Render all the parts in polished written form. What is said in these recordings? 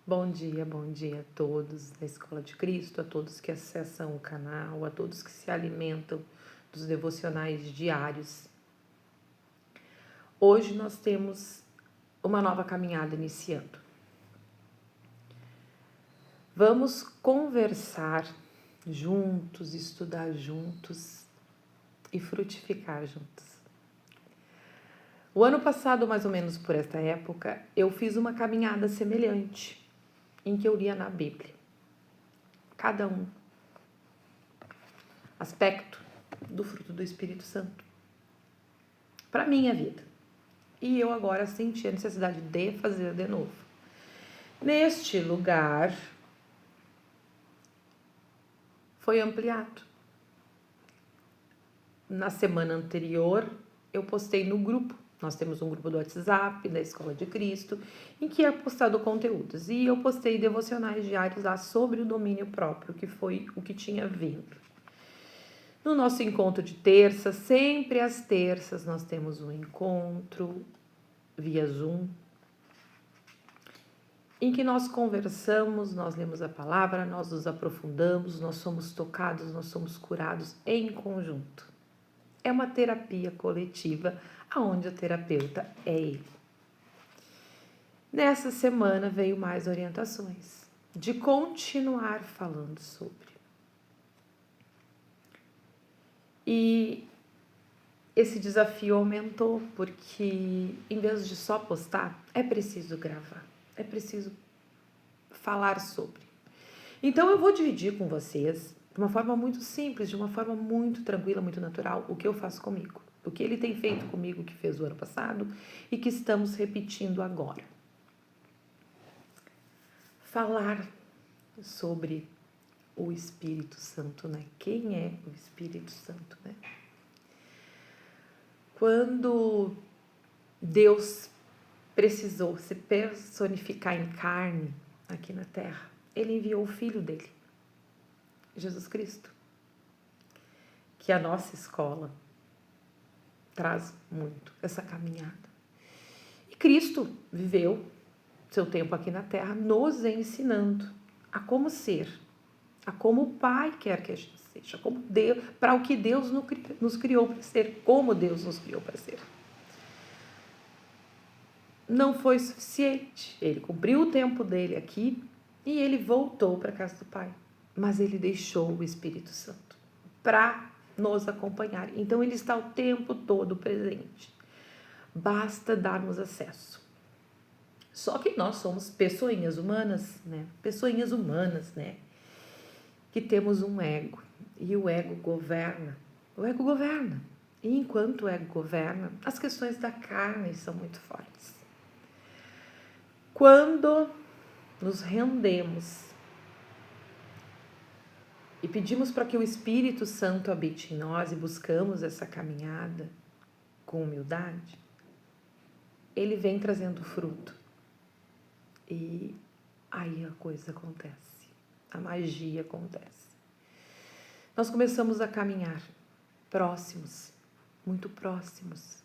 Bom dia a todos da Escola de Cristo, a todos que acessam o canal, a todos que se alimentam dos devocionais diários. Hoje nós temos uma nova caminhada iniciando. Vamos conversar juntos, estudar juntos e frutificar juntos. O ano passado, mais ou menos por esta época, eu fiz uma caminhada semelhante, em que eu lia na Bíblia. Cada um aspecto do fruto do Espírito Santo para minha vida. E eu agora senti a necessidade de fazer de novo. Neste lugar foi ampliado. Na semana anterior, eu postei no grupo. Nós temos um grupo do WhatsApp da Escola de Cristo, em que é postado conteúdos. E eu postei devocionais diários lá sobre o domínio próprio, que foi o que tinha vindo. No nosso encontro de terça, sempre às terças, nós temos um encontro via Zoom, em que nós conversamos, nós lemos a palavra, nós nos aprofundamos, nós somos tocados, nós somos curados em conjunto. É uma terapia coletiva, onde o terapeuta é ele. Nessa semana veio mais orientações de continuar falando sobre. E esse desafio aumentou porque, em vez de só postar, é preciso gravar, é preciso falar sobre. Então eu vou dividir com vocês, de uma forma muito simples, de uma forma muito tranquila, muito natural, o que eu faço comigo. O que ele tem feito comigo, que fez o ano passado e que estamos repetindo agora. Falar sobre o Espírito Santo, né? Quem é o Espírito Santo, né? Quando Deus precisou se personificar em carne aqui na Terra, ele enviou o Filho dele, Jesus Cristo, que a nossa escola traz muito essa caminhada. E Cristo viveu seu tempo aqui na Terra nos ensinando a como ser, a como o Pai quer que a gente seja, como Deus, para o que Deus nos criou para ser, como Deus nos criou para ser. Não foi suficiente. Ele cumpriu o tempo dele aqui e ele voltou para a casa do Pai. Mas ele deixou o Espírito Santo para nos acompanhar. Então ele está o tempo todo presente. Basta darmos acesso. Só que nós somos pessoinhas humanas, né? Pessoinhas humanas, né? Que temos um ego. E o ego governa. O ego governa. E enquanto o ego governa, as questões da carne são muito fortes. Quando nos rendemos e pedimos para que o Espírito Santo habite em nós e buscamos essa caminhada com humildade, ele vem trazendo fruto. E aí a coisa acontece, a magia acontece. Nós começamos a caminhar próximos, muito próximos,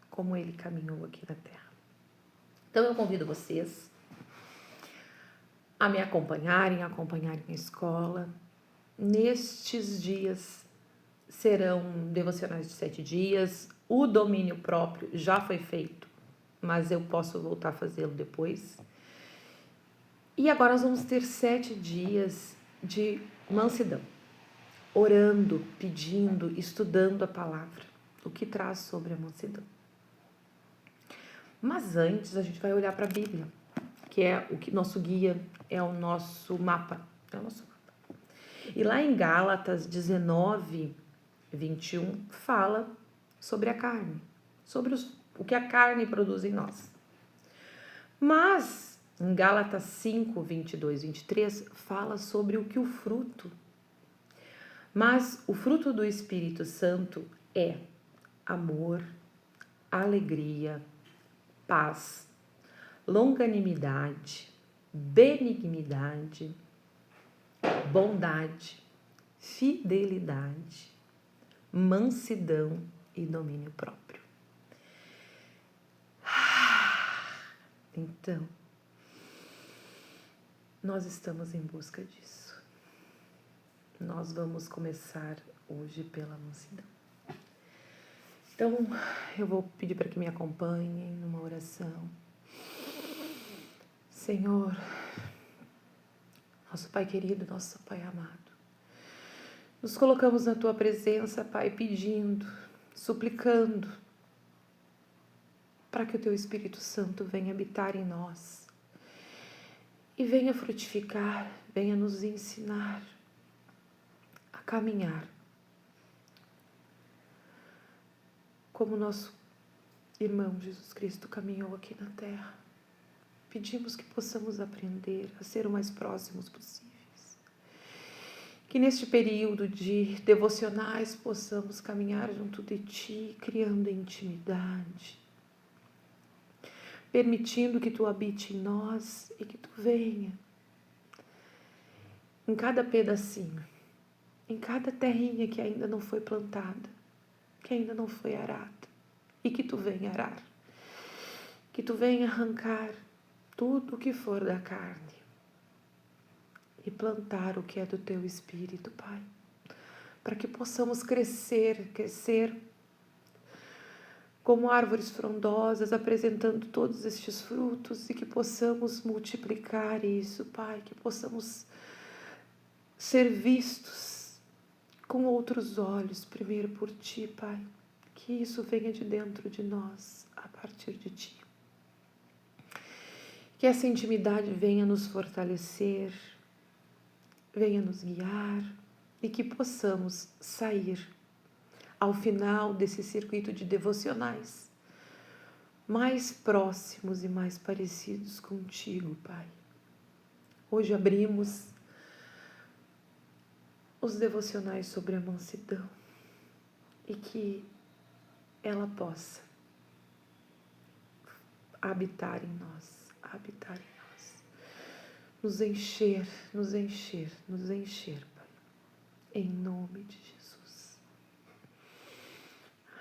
como ele caminhou aqui na Terra. Então eu convido vocês a me acompanharem a escola. Nestes dias serão devocionais de 7 dias. O domínio próprio já foi feito, mas eu posso voltar a fazê-lo depois. E agora nós vamos ter 7 dias de mansidão, orando, pedindo, estudando a palavra, o que traz sobre a mansidão. Mas antes a gente vai olhar para a Bíblia, que é o que nosso guia, é o nosso mapa. E lá em Gálatas 19, 21, fala sobre a carne, sobre o que a carne produz em nós. Mas em Gálatas 5, 22, 23, fala sobre o que o fruto. Mas o fruto do Espírito Santo é amor, alegria, paz, longanimidade, benignidade, bondade, fidelidade, mansidão e domínio próprio. Então, nós estamos em busca disso. Nós vamos começar hoje pela mansidão. Então, eu vou pedir para que me acompanhem numa oração. Senhor, nosso Pai querido, nosso Pai amado, nos colocamos na Tua presença, Pai, pedindo, suplicando, para que o Teu Espírito Santo venha habitar em nós e venha frutificar, venha nos ensinar a caminhar como nosso irmão Jesus Cristo caminhou aqui na terra. Pedimos que possamos aprender a ser o mais próximos possíveis. Que neste período de devocionais possamos caminhar junto de Ti, criando intimidade, permitindo que Tu habite em nós e que Tu venha em cada pedacinho, em cada terrinha que ainda não foi plantada, que ainda não foi arada, e que Tu venha arar, que Tu venha arrancar tudo o que for da carne e plantar o que é do Teu Espírito, Pai, para que possamos crescer como árvores frondosas, apresentando todos estes frutos e que possamos multiplicar isso, Pai, que possamos ser vistos com outros olhos, primeiro por Ti, Pai, que isso venha de dentro de nós, a partir de Ti. Que essa intimidade venha nos fortalecer, venha nos guiar e que possamos sair ao final desse circuito de devocionais mais próximos e mais parecidos contigo, Pai. Hoje abrimos os devocionais sobre a mansidão e que ela possa habitar em nós, nos encher, Pai, em nome de Jesus.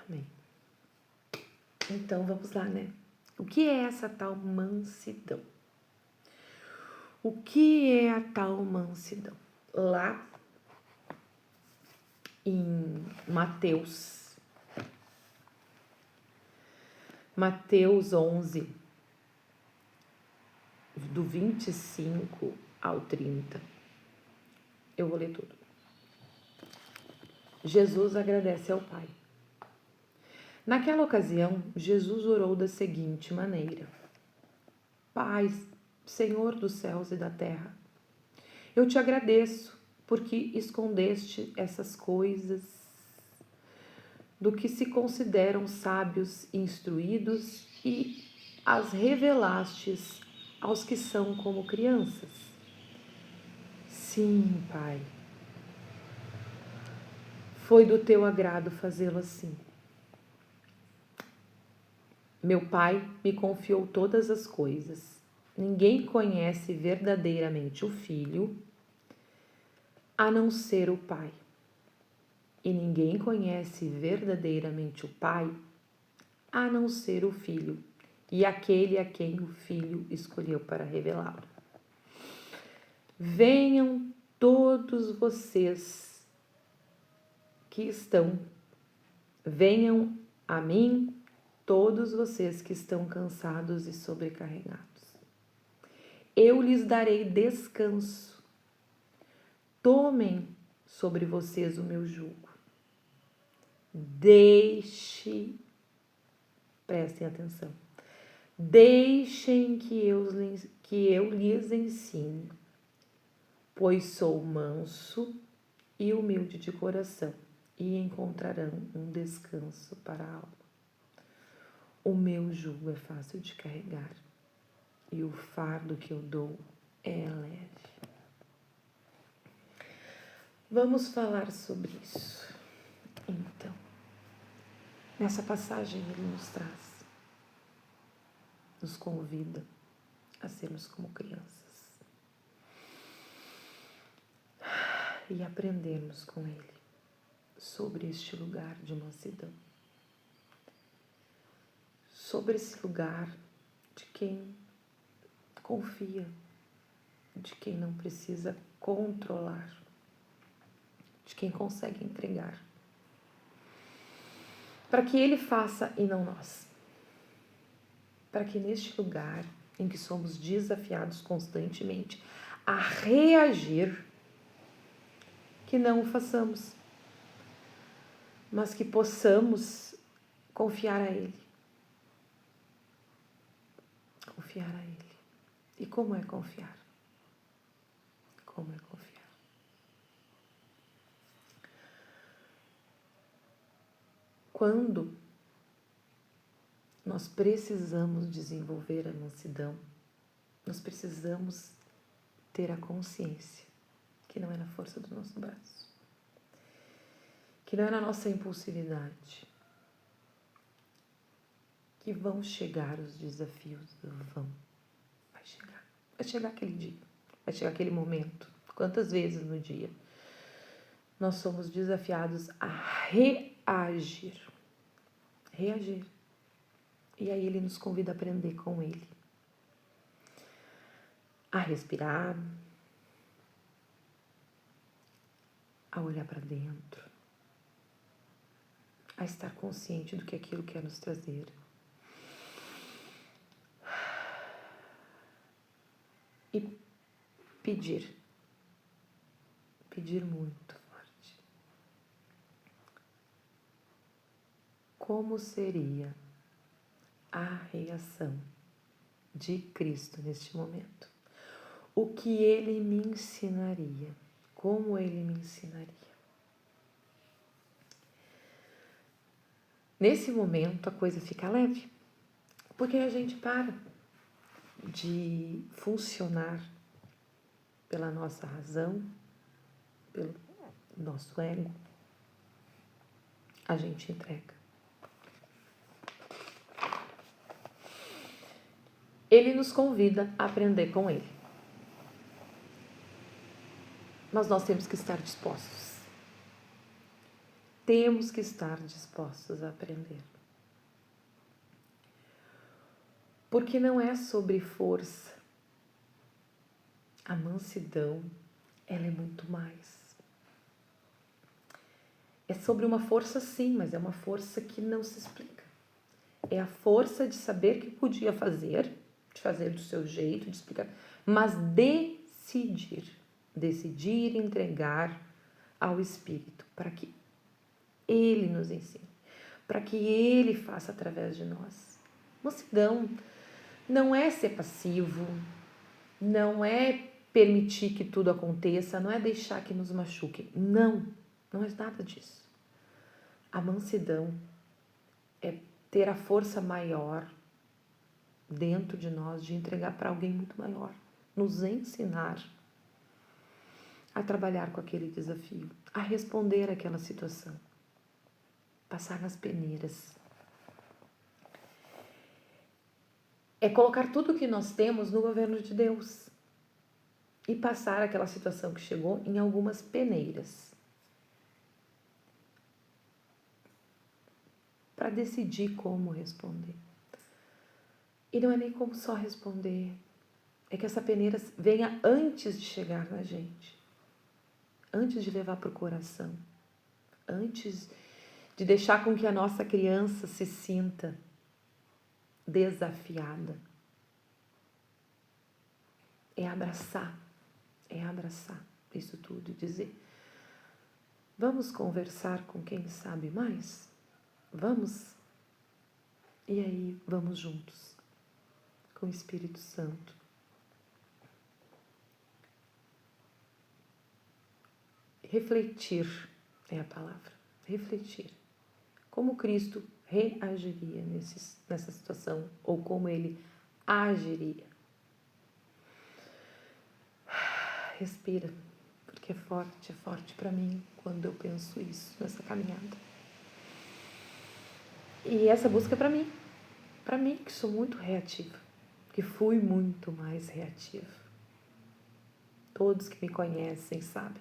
Amém. Então vamos lá, né? O que é essa tal mansidão? O que é a tal mansidão? Lá em Mateus 11, do 25 ao 30. Eu vou ler tudo. Jesus agradece ao Pai. Naquela ocasião, Jesus orou da seguinte maneira: Pai, Senhor dos céus e da terra, eu te agradeço porque escondeste essas coisas do que se consideram sábios e instruídos e as revelastes aos que são como crianças. Sim, Pai, foi do teu agrado fazê-lo assim. Meu Pai me confiou todas as coisas. Ninguém conhece verdadeiramente o Filho a não ser o Pai. E ninguém conhece verdadeiramente o Pai a não ser o Filho e aquele a quem o Filho escolheu para revelá-lo. Venham todos vocês venham a mim todos vocês que estão cansados e sobrecarregados. Eu lhes darei descanso. Tomem sobre vocês o meu jugo. Prestem atenção. Deixem que eu lhes ensine, pois sou manso e humilde de coração, e encontrarão um descanso para a alma. O meu jugo é fácil de carregar, e o fardo que eu dou é leve. Vamos falar sobre isso. Então, nessa passagem ele nos convida a sermos como crianças e aprendermos com ele sobre este lugar de mansidão, sobre esse lugar de quem confia de quem não precisa controlar, de quem consegue entregar. Para que Ele faça e não nós. Para que neste lugar em que somos desafiados constantemente a reagir, que não o façamos, mas que possamos confiar a Ele. Confiar a Ele. E como é confiar? Como é confiar? Quando nós precisamos desenvolver a mansidão, nós precisamos ter a consciência que não é na força do nosso braço, que não é na nossa impulsividade, que vão chegar os desafios, vai chegar aquele dia, vai chegar aquele momento. Quantas vezes no dia nós somos desafiados a reagir. E aí Ele nos convida a aprender com Ele, a respirar, a olhar para dentro, a estar consciente do que aquilo quer nos trazer. E pedir muito forte. Como seria a reação de Cristo neste momento? O que Ele me ensinaria? Como Ele me ensinaria? Nesse momento a coisa fica leve, porque a gente para de funcionar pela nossa razão, pelo nosso ego, a gente entrega. Ele nos convida a aprender com Ele. Mas nós temos que estar dispostos. Temos que estar dispostos a aprender. Porque não é sobre força. A mansidão, ela é muito mais. É sobre uma força sim, mas é uma força que não se explica. É a força de saber que podia fazer, de fazer do seu jeito, de explicar, mas decidir entregar ao Espírito, para que Ele nos ensine, para que Ele faça através de nós. Mansidão não é ser passivo, não é permitir que tudo aconteça, não é deixar que nos machuque. Não é nada disso. A mansidão é ter a força maior dentro de nós de entregar para alguém muito maior, nos ensinar a trabalhar com aquele desafio, a responder àquela situação, passar nas peneiras. É colocar tudo o que nós temos no governo de Deus e passar aquela situação que chegou em algumas peneiras para decidir como responder. E não é nem como só responder, é que essa peneira venha antes de chegar na gente, antes de levar para o coração, antes de deixar com que a nossa criança se sinta desafiada. É abraçar isso tudo e dizer: vamos conversar com quem sabe mais? Vamos? E aí, vamos juntos, com o Espírito Santo. Refletir é a palavra. Refletir. Como Cristo reagiria nessa situação, ou como Ele agiria. Respira, porque é forte para mim quando eu penso isso, nessa caminhada. E essa busca é para mim que sou muito reativa, que fui muito mais reativa. Todos que me conhecem sabem.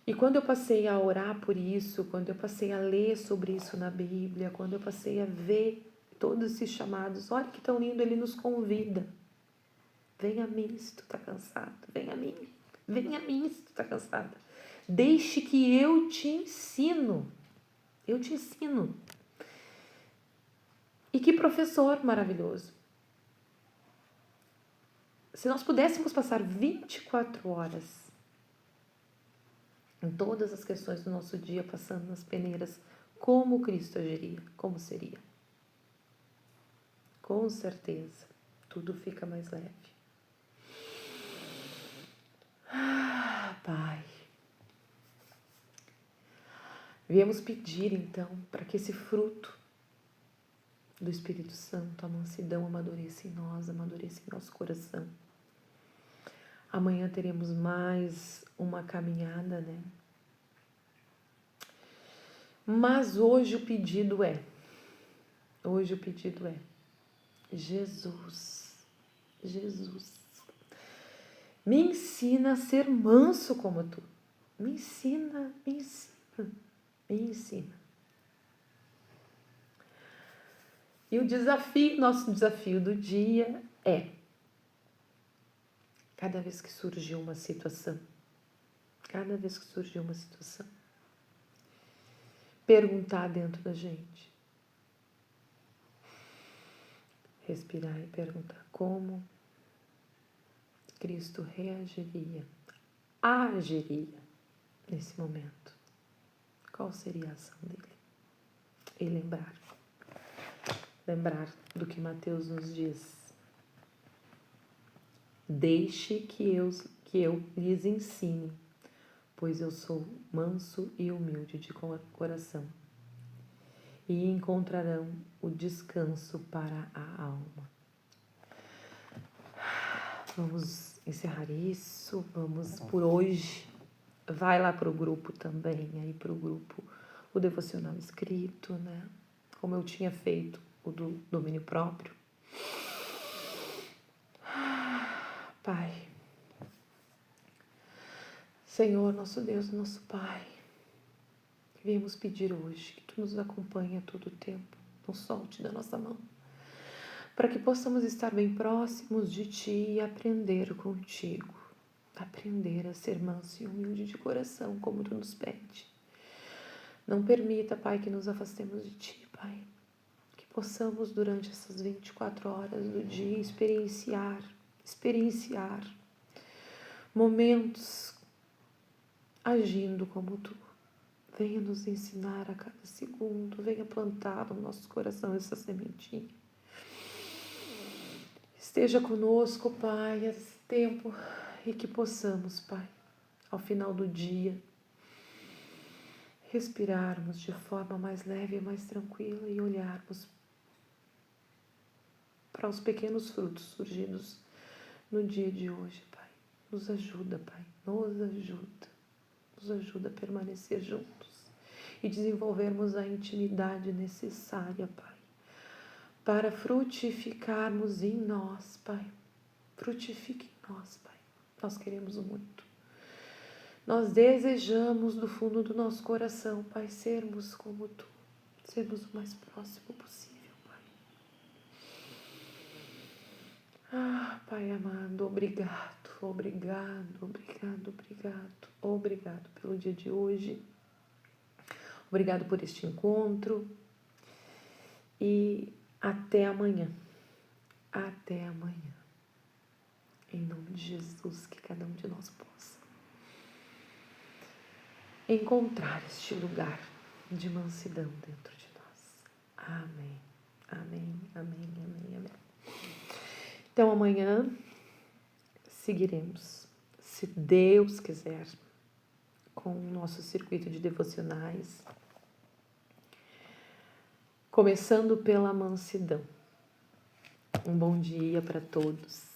E quando eu passei a orar por isso, quando eu passei a ler sobre isso na Bíblia, quando eu passei a ver todos esses chamados, olha que tão lindo, Ele nos convida Vem a mim se tu tá cansado. Vem a mim se tu tá cansada. Deixe que eu te ensino. Eu te ensino. E que professor maravilhoso. Se nós pudéssemos passar 24 horas em todas as questões do nosso dia, passando nas peneiras, como Cristo agiria? Como seria? Com certeza, tudo fica mais leve. Pai, viemos pedir então para que esse fruto do Espírito Santo, a mansidão, amadureça em nós, amadureça em nosso coração. Amanhã teremos mais uma caminhada, né? Mas hoje o pedido é Jesus, me ensina a ser manso como tu. Me ensina. E o nosso desafio do dia é, cada vez que surgiu uma situação, perguntar dentro da gente, respirar e perguntar como Cristo agiria nesse momento. Qual seria a ação dele? E lembrar do que Mateus nos diz. Deixe que eu lhes ensine, pois eu sou manso e humilde de coração, e encontrarão o descanso para a alma. Vamos encerrar isso, vamos por hoje. Vai lá para o grupo também, aí para o grupo, o devocional escrito, né? Como eu tinha feito o do domínio próprio. Pai, Senhor, nosso Deus, nosso Pai, viemos pedir hoje que Tu nos acompanhe a todo tempo, não solte da nossa mão, para que possamos estar bem próximos de Ti e aprender contigo, aprender a ser manso e humilde de coração, como Tu nos pede. Não permita, Pai, que nos afastemos de Ti, Pai, que possamos durante essas 24 horas do dia experienciar momentos agindo como Tu. Venha nos ensinar a cada segundo, venha plantar no nosso coração essa sementinha. Esteja conosco, Pai, esse tempo, e que possamos, Pai, ao final do dia, respirarmos de forma mais leve e mais tranquila e olharmos para os pequenos frutos surgidos no dia de hoje, Pai. Nos ajuda, Pai, nos ajuda a permanecer juntos e desenvolvermos a intimidade necessária, Pai, para frutificarmos em nós, Pai. Frutifique em nós, Pai. Nós queremos muito. Nós desejamos do fundo do nosso coração, Pai, sermos como Tu, sermos o mais próximo possível, Pai. Pai amado, obrigado pelo dia de hoje. Obrigado por este encontro e até amanhã. Em nome de Jesus, que cada um de nós possa encontrar este lugar de mansidão dentro de nós. Amém. Então amanhã seguiremos, se Deus quiser, com o nosso circuito de devocionais, começando pela mansidão. Um bom dia para todos.